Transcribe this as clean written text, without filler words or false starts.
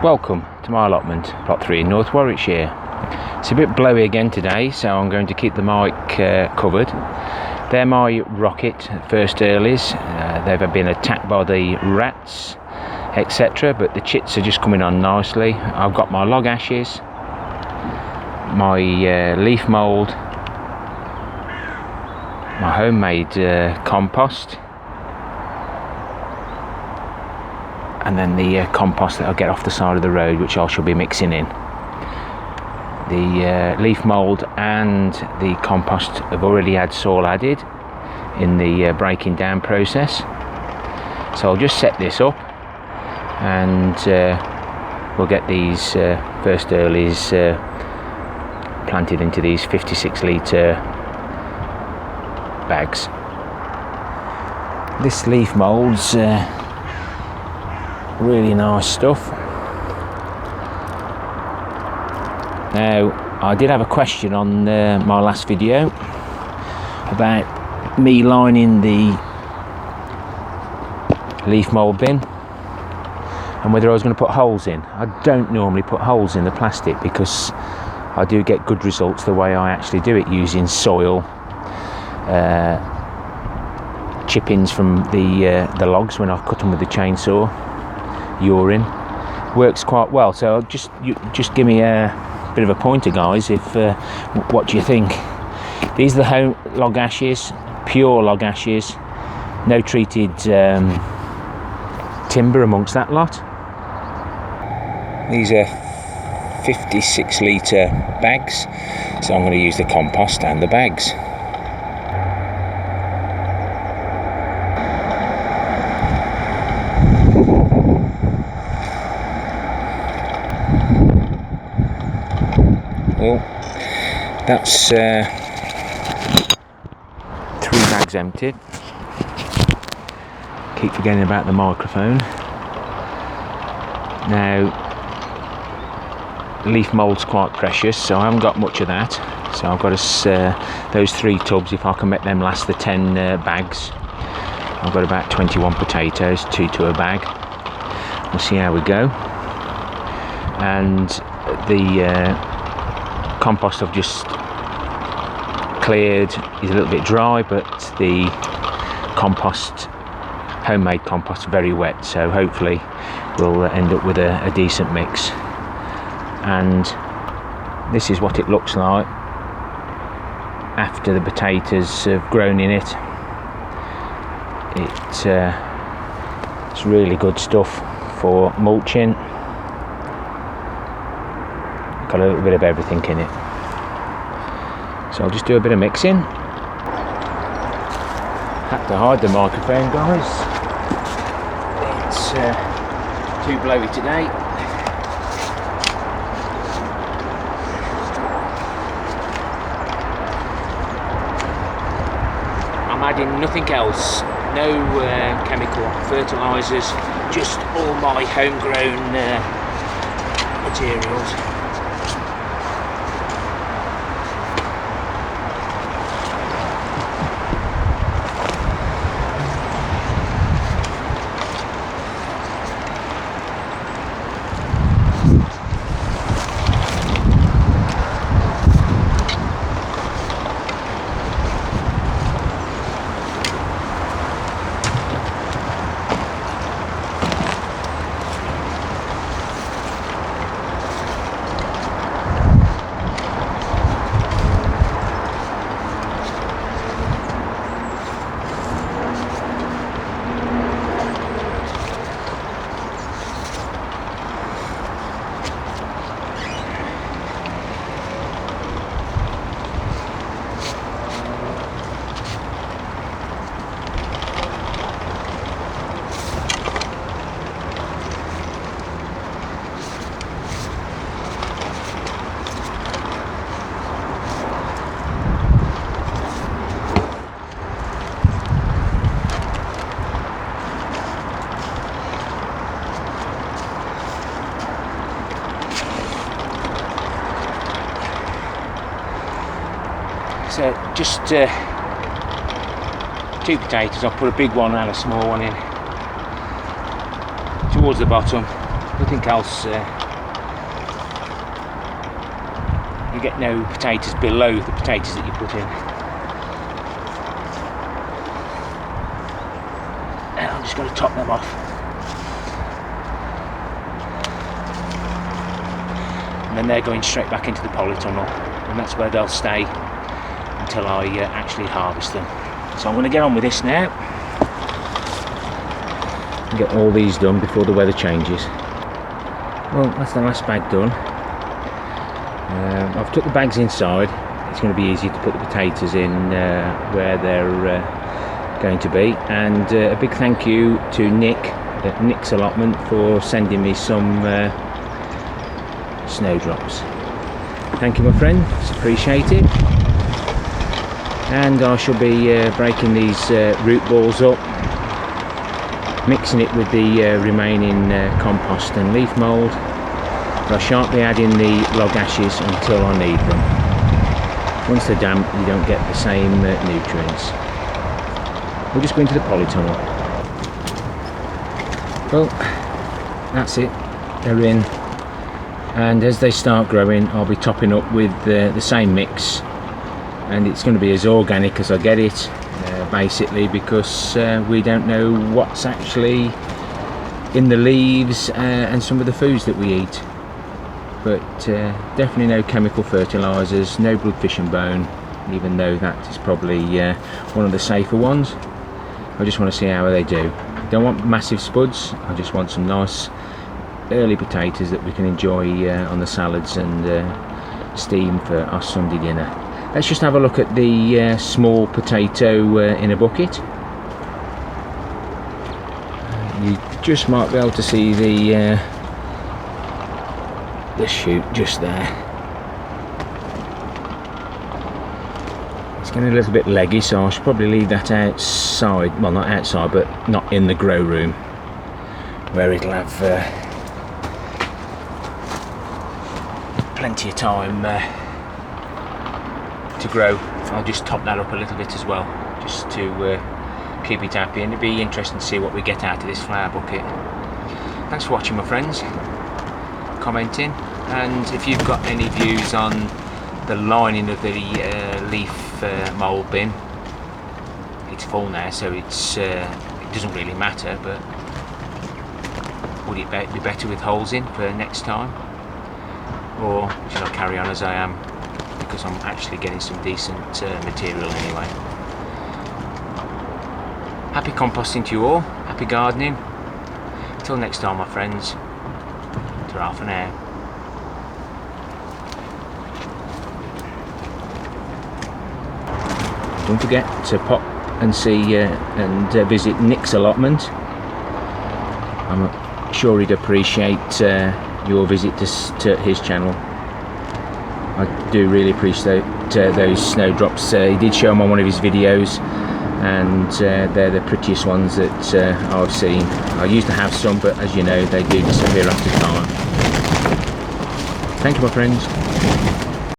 Welcome to my allotment, plot 3 in North Warwickshire. It's a bit blowy again today, so I'm going to keep the mic covered. They're my rocket first earlies. They've been attacked by the rats, etc., but the chits are just coming on nicely. I've got my log ashes, my leaf mould, my homemade compost, and then the compost that I'll get off the side of the road, which I shall be mixing in. The leaf mould and the compost have already had soil added in the breaking down process. So I'll just set this up and we'll get these first earlies planted into these 56 litre bags. This leaf mould's really nice stuff. Now, I did have a question on my last video about me lining the leaf mould bin and whether I was going to put holes in. I don't normally put holes in the plastic because I do get good results the way I actually do it, using soil, chippings from the logs when I cut them with the chainsaw, urine. Works quite well. So just give me a bit of a pointer, guys, if what do you think? These are the home log ashes, pure log ashes, no treated timber amongst that lot. These are 56 litre bags, so I'm going to use the compost and the bags. Well, that's 3 bags emptied. Keep forgetting about the microphone. Now, leaf mould's quite precious, so I haven't got much of that. So I've got those 3 tubs. If I can make them last the 10 bags, I've got about 21 potatoes, 2 to a bag. We'll see how we go. And the compost I've just cleared is a little bit dry, but the compost, homemade compost, very wet, so hopefully we'll end up with a decent mix. And this is what it looks like after the potatoes have grown in it. It's really good stuff for mulching. Got a little bit of everything in it, so I'll just do a bit of mixing. Had to hide the microphone, guys, it's too blowy today. I'm adding nothing else, no chemical fertilisers, just all my homegrown materials. So just 2 potatoes. I'll put a big one and a small one in towards the bottom. nothing else. You get no potatoes below the potatoes that you put in. And I'm just going to top them off. And then they're going straight back into the polytunnel, and that's where they'll stay until I actually harvest them. So I'm going to get on with this now and get all these done before the weather changes. Well, that's the last bag done. I've took the bags inside. It's going to be easier to put the potatoes in where they're going to be. And a big thank you to Nick at Nick's Allotment for sending me some snowdrops. Thank you, my friend, it's appreciated. And I shall be breaking these root balls up, mixing it with the remaining compost and leaf mould. But I shan't be adding the log ashes until I need them. Once they're damp, you don't get the same nutrients. We'll just go into the polytunnel. Well, that's it, they're in. And as they start growing, I'll be topping up with the same mix, and it's going to be as organic as I get it, basically, because we don't know what's actually in the leaves and some of the foods that we eat. But definitely no chemical fertilisers, no blood, fish and bone, even though that is probably one of the safer ones. I just want to see how they do. Don't want massive spuds, I just want some nice early potatoes that we can enjoy on the salads and steam for our Sunday dinner. Let's just have a look at the small potato in a bucket. You just might be able to see the shoot just there. It's getting a little bit leggy, so I should probably leave that outside. Well, not outside, but not in the grow room, where it'll have plenty of time to grow. I'll just top that up a little bit as well, just to keep it happy, and it'll be interesting to see what we get out of this flower bucket. Thanks for watching, my friends, commenting, and if you've got any views on the lining of the leaf mould bin, it's full now, so it's it doesn't really matter, but would it be better with holes in for next time? Or should I carry on as I am, because I'm actually getting some decent material anyway. Happy composting to you all, happy gardening. Till next time, my friends, ta-ra for now. Don't forget to pop and see and visit Nick's Allotment. I'm sure he'd appreciate your visit to his channel. I do really appreciate those snowdrops. He did show them on one of his videos, and they're the prettiest ones that I've seen. I used to have some, but as you know, they do disappear after time. Thank you, my friends.